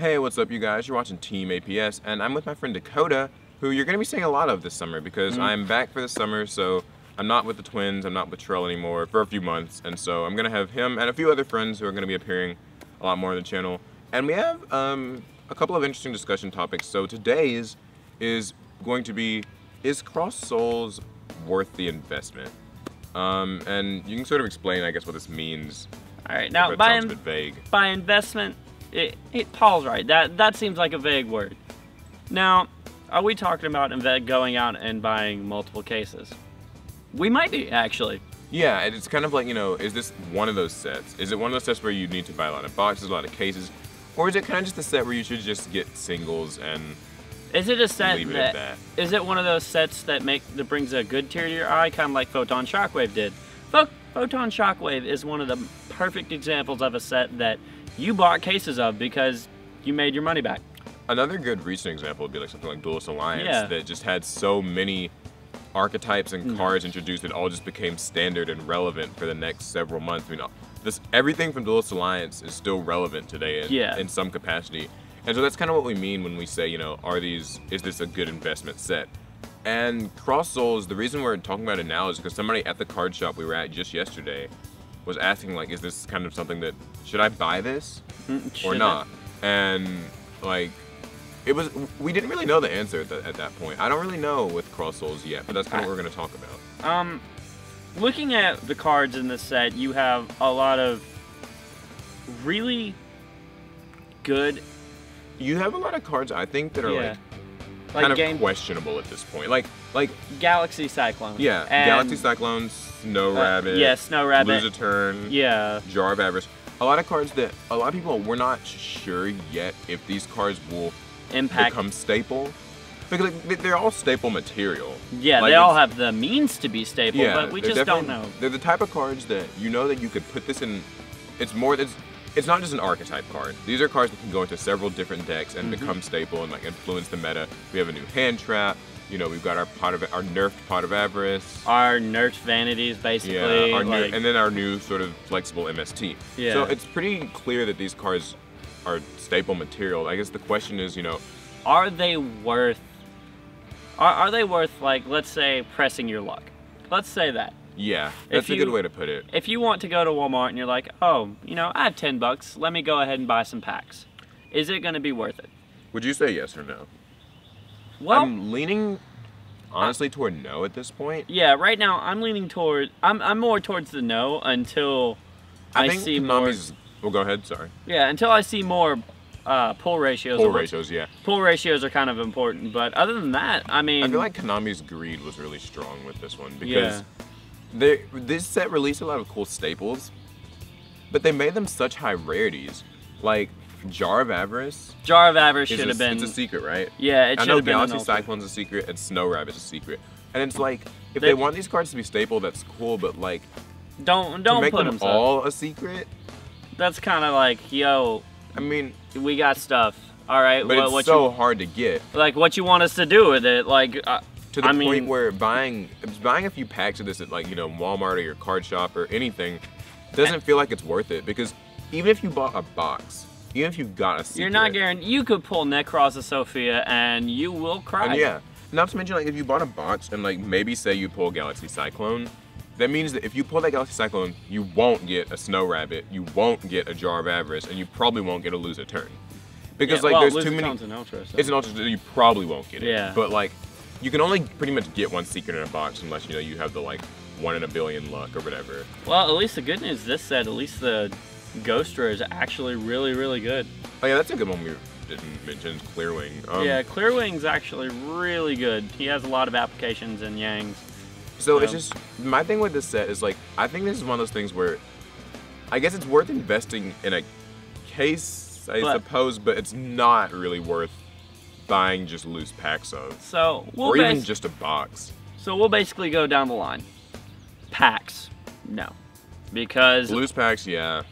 Hey, what's up, you guys? You're watching Team APS, and I'm with my friend Dakota, who you're going to be seeing a lot of this summer because I'm back for the summer, so I'm not with the twins, I'm not with Trell anymore for a few months, and so I'm going to have him and a few other friends who are going to be appearing a lot more on the channel. And we have a couple of interesting discussion topics. So today's is going to be, is Cross Souls worth the investment? And you can sort of explain, I guess, what this means. All right, now it sounds a bit vague. By investment, Paul's right. That seems like a vague word. Now, are we talking about going out and buying multiple cases? We might be, actually. Yeah, it's kind of like, you know, is this one of those sets? Is it one of those sets where you need to buy a lot of boxes, a lot of cases? Or is it kind of just a set where you should just get singles and is it a set leave it at that? Is it one of those sets that brings a good tear to your eye, kind of like Photon Shockwave did? Photon Shockwave is one of the perfect examples of a set that you bought cases of because you made your money back. Another good recent example would be like something like Duelist Alliance that just had so many archetypes and cards introduced that all just became standard and relevant for the next several months. I mean, everything from Duelist Alliance is still relevant today in some capacity. And so that's kind of what we mean when we say, you know, is this a good investment set? And Cross Souls, the reason we're talking about it now is because somebody at the card shop we were at just yesterday was asking, like, is this kind of something that, should I buy this or not? And like, we didn't really know the answer at that point. I don't really know with Cross Souls yet, but that's kind of what we're going to talk about. Looking at the cards in this set, you have a lot of really good. You have a lot of cards, I think, that are kind of questionable at this point. Like Galaxy Cyclone. Yeah, Galaxy Cyclone, Snow Rabbit. Yeah, Snow Rabbit. Lose a Turn. Yeah. Jar of Avarice. A lot of cards that a lot of people were not sure yet if these cards will become staple. Because they're all staple material. Yeah, like, they all have the means to be staple, but we just don't know. They're the type of cards that you know that you could put this in. It's not just an archetype card. These are cards that can go into several different decks and become staple and like influence the meta. We have a new hand trap. You know, we've got our nerfed Pot of Avarice. Our nerfed vanities, basically. Yeah, and then our new sort of flexible MST. Yeah. So it's pretty clear that these cards are staple material. I guess the question is, you know, are they worth like, let's say, pressing your luck? Let's say that. Yeah, that's a good way to put it. If you want to go to Walmart and you're like, oh, you know, I have 10 bucks, let me go ahead and buy some packs. Is it going to be worth it? Would you say yes or no? Well, I'm leaning, honestly, toward no at this point. Yeah, right now I'm leaning toward, I'm more towards the no until I think see Konami's, more. Well, go ahead, sorry. Yeah, until I see more pull ratios. Pull ratios, yeah. Pull ratios are kind of important, but other than that, I mean, I feel like Konami's greed was really strong with this one because this set released a lot of cool staples, but they made them such high rarities. Like Jar of Avarice. Jar of Avarice should have been. It's a secret, right? Yeah, it should have been. I know Galaxy Cyclone's a secret and Snow Rabbit's a secret, and it's like if they want these cards to be staple, that's cool, but like don't make put them them all a secret. That's kind of like, yo. I mean, we got stuff. All right, but it's so hard to get. Like, what you want us to do with it? Like, to the point where buying a few packs of this at, like, you know, Walmart or your card shop or anything doesn't feel like it's worth it, because even if you bought a box, even if you got a secret, you're not guaranteed. You could pull Necros of Sophia and you will cry. And yeah, not to mention, like, if you bought a box and like maybe say you pull Galaxy Cyclone, that means that if you pull that Galaxy Cyclone, you won't get a Snow Rabbit, you won't get a Jar of Avarice, and you probably won't get a Lose a Turn. Because there's too many. It's an Ultra, so. It's an Ultra, so you probably won't get it. Yeah. But like, you can only pretty much get one secret in a box unless, you know, you have the like 1 in a billion luck or whatever. Well, at least the good news this set, at least the Ghostra is actually really, really good. Oh yeah, that's a good one we didn't mention, Clearwing. Yeah, Clearwing's actually really good. He has a lot of applications in Yangs. So it's just, my thing with this set is like, I think this is one of those things where, I guess it's worth investing in a case, I suppose, but it's not really worth buying just loose packs of. So or even just a box. So we'll basically go down the line. Packs, no. Because loose packs, yeah.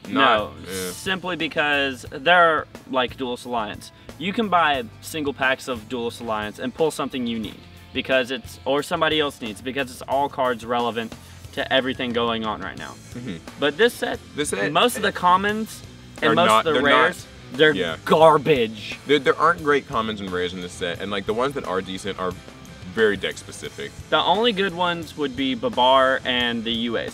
Simply because they're like Duelist Alliance. You can buy single packs of Duelist Alliance and pull something you need. Because or somebody else needs, because it's all cards relevant to everything going on right now. But this set most of the commons and most of the rares, They're garbage. There aren't great commons and rares in this set, and like the ones that are decent are very deck specific. The only good ones would be Babar and the UAs.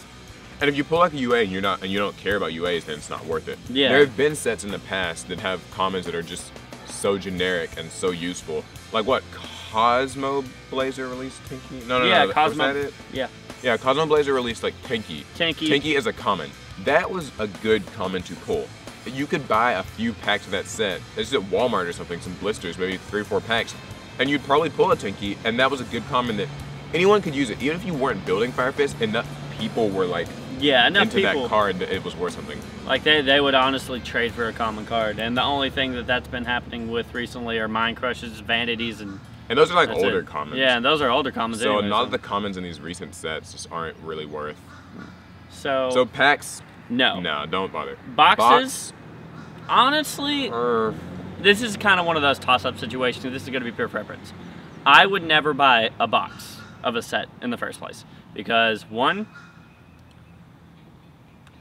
And if you pull like a UA and you don't care about UAs, then it's not worth it. Yeah. There have been sets in the past that have commons that are just so generic and so useful. Like what? Cosmo Blazer released Tinky? No, Cosmo. Was that it? Yeah. Yeah, Cosmo Blazer released like Tinky. Tinky is a common. That was a good common to pull. You could buy a few packs of that set. This is at Walmart or something, some blisters, maybe 3 or 4 packs, and you'd probably pull a Tinky, and that was a good common that anyone could use it. Even if you weren't building Fire Fist, enough people were like into that card that it was worth something. Like they would honestly trade for a common card, and the only thing that's been happening with recently are Mind Crushes, Vanities, and those are like older commons. Yeah, and those are older commons. So anyway, a lot of the commons in these recent sets just aren't really worth. So packs. No, don't bother. Boxes. Honestly, this is kind of one of those toss-up situations. This is going to be pure preference. I would never buy a box of a set in the first place because one.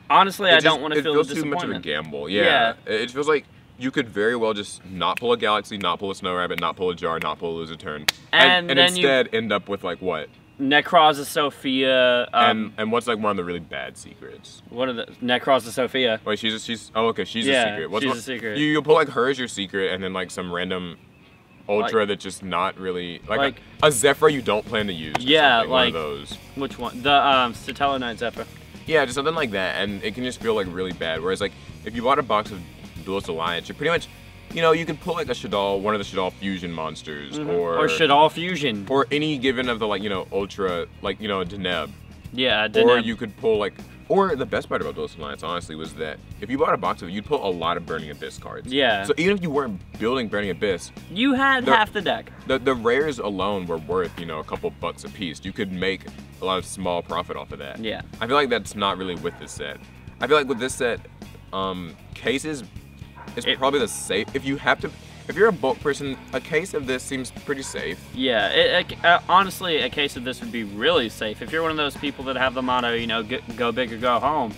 Honestly, I don't want to feel the disappointment. It feels too much of a gamble. Yeah. It feels like you could very well just not pull a Galaxy, not pull a Snow Rabbit, not pull a Jar, not pull a Lose a Turn. And then instead end up with like what? Necroza Sophia. And what's like one of the really bad secrets? What are the Necroza Sophia? Wait, she's a secret. She's a secret. You'll pull like her as your secret and then like some random Ultra that's just not really like a Zephyr you don't plan to use. Yeah, like one of those. Which one? The Stellar Knight Zephyr. Yeah, just something like that, and it can just feel like really bad. Whereas like if you bought a box of Duelist Alliance, you're pretty much, you could pull like a Shaddoll, one of the Shaddoll fusion monsters, or Shaddoll fusion, or any given of the Ultra, a Deneb. Yeah, a Deneb. Or you could pull or the best part about Duelist Alliance, honestly, was that if you bought a box of it, you'd pull a lot of Burning Abyss cards. Yeah. So even if you weren't building Burning Abyss, you had half the deck. The rares alone were worth, a couple bucks a piece. You could make a lot of small profit off of that. Yeah. I feel like that's not really with this set. I feel like with this set, cases is probably the safe. If you're a bulk person, a case of this seems pretty safe. Yeah, honestly, a case of this would be really safe. If you're one of those people that have the motto, go big or go home,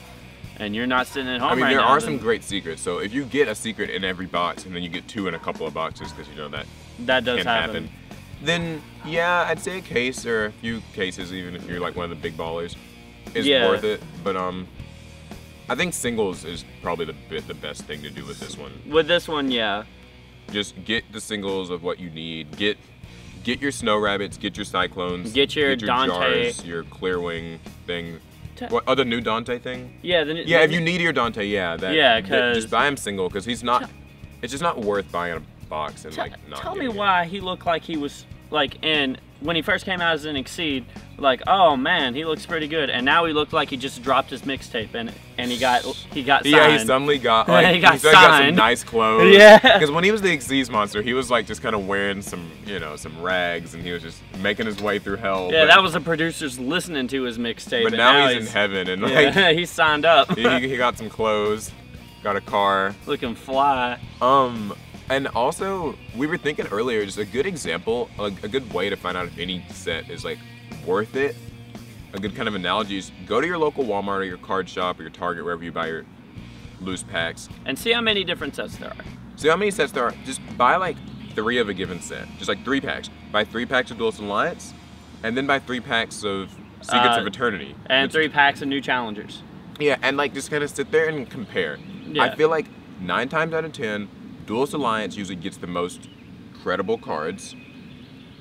and you're not sitting at home there are some great secrets. So if you get a secret in every box, and then you get 2 in a couple of boxes, because that does can happen. Then yeah, I'd say a case or a few cases, even if you're like one of the big ballers, is worth it. But I think singles is probably the best thing to do with this one. With this one, yeah. Just get the singles of what you need. Get your Snow Rabbits, get your Cyclones, get your Dante, Jars, your Clearwing thing. The new Dante thing? Yeah, if you need your Dante, just buy him single, because he's not. It's just not worth buying a box and not. Tell me why he looked like he was when he first came out as an Exceed, oh man, he looks pretty good, and now he looked like he just dropped his mixtape and he got signed. Yeah, he suddenly got he got signed. Got some nice clothes. Yeah. Because when he was the Exceed monster, he was just kind of wearing some some rags, and he was just making his way through hell. Yeah, that was the producers listening to his mixtape. But now he's in heaven, and he's signed up. he got some clothes, got a car, looking fly. And also, we were thinking earlier, just a good example, a good way to find out if any set is worth it. A good kind of analogy is go to your local Walmart or your card shop or your Target, wherever you buy your loose packs. And see how many different sets there are. See how many sets there are. Just buy 3 of a given set. Just 3 packs. Buy 3 packs of Duelist Alliance, and then buy 3 packs of Secrets of Eternity. And 3 packs of New Challengers. Yeah, and just kind of sit there and compare. Yeah. I feel like 9 times out of 10, Duelist Alliance usually gets the most credible cards,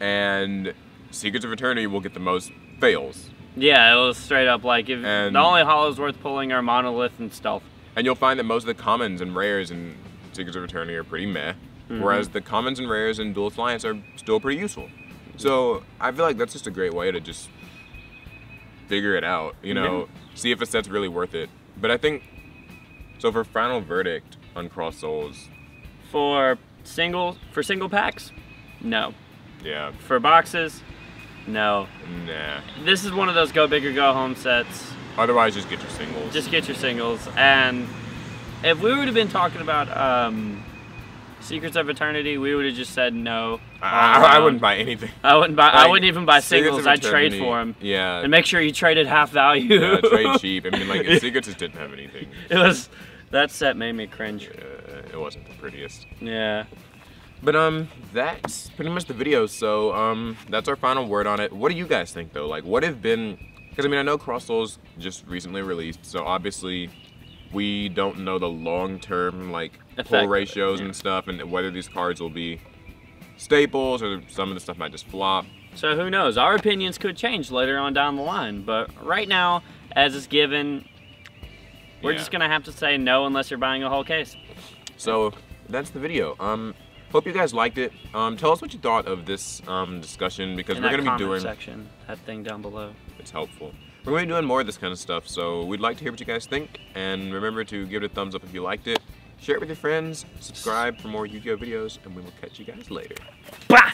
and Secrets of Eternity will get the most fails. Yeah, it was straight up the only holos worth pulling are Monolith and Stealth. And you'll find that most of the commons and rares in Secrets of Eternity are pretty meh, whereas the commons and rares in Duelist Alliance are still pretty useful. So I feel like that's just a great way to just figure it out, see if a set's really worth it. But I think, so for final verdict on Cross Souls, For single packs, no. Yeah. For boxes, no. Nah. This is one of those go big or go home sets. Otherwise, just get your singles. Just get your singles. And if we would have been talking about Secrets of Eternity, we would have just said no. I wouldn't buy anything. I wouldn't even buy singles. I'd trade for them. Yeah. And make sure you traded half value. Yeah, trade cheap. I mean, Secrets just didn't have anything. That set made me cringe. Yeah. it wasn't the prettiest. Yeah. But that's pretty much the video. So that's our final word on it. What do you guys think though? Like, what have been? Because I mean, I know Cross Souls just recently released, so obviously we don't know the long-term like pull ratios and stuff, and whether these cards will be staples or some of the stuff might just flop. So who knows? Our opinions could change later on down the line, but right now, as is given, we're just gonna have to say no unless you're buying a whole case. So that's the video. Hope you guys liked it. Tell us what you thought of this discussion, because we're gonna be doing section, that thing down below. It's helpful. We're gonna be doing more of this kind of stuff, so we'd like to hear what you guys think, and remember to give it a thumbs up if you liked it. Share it with your friends, subscribe for more Yu-Gi-Oh videos, and we will catch you guys later. Bah!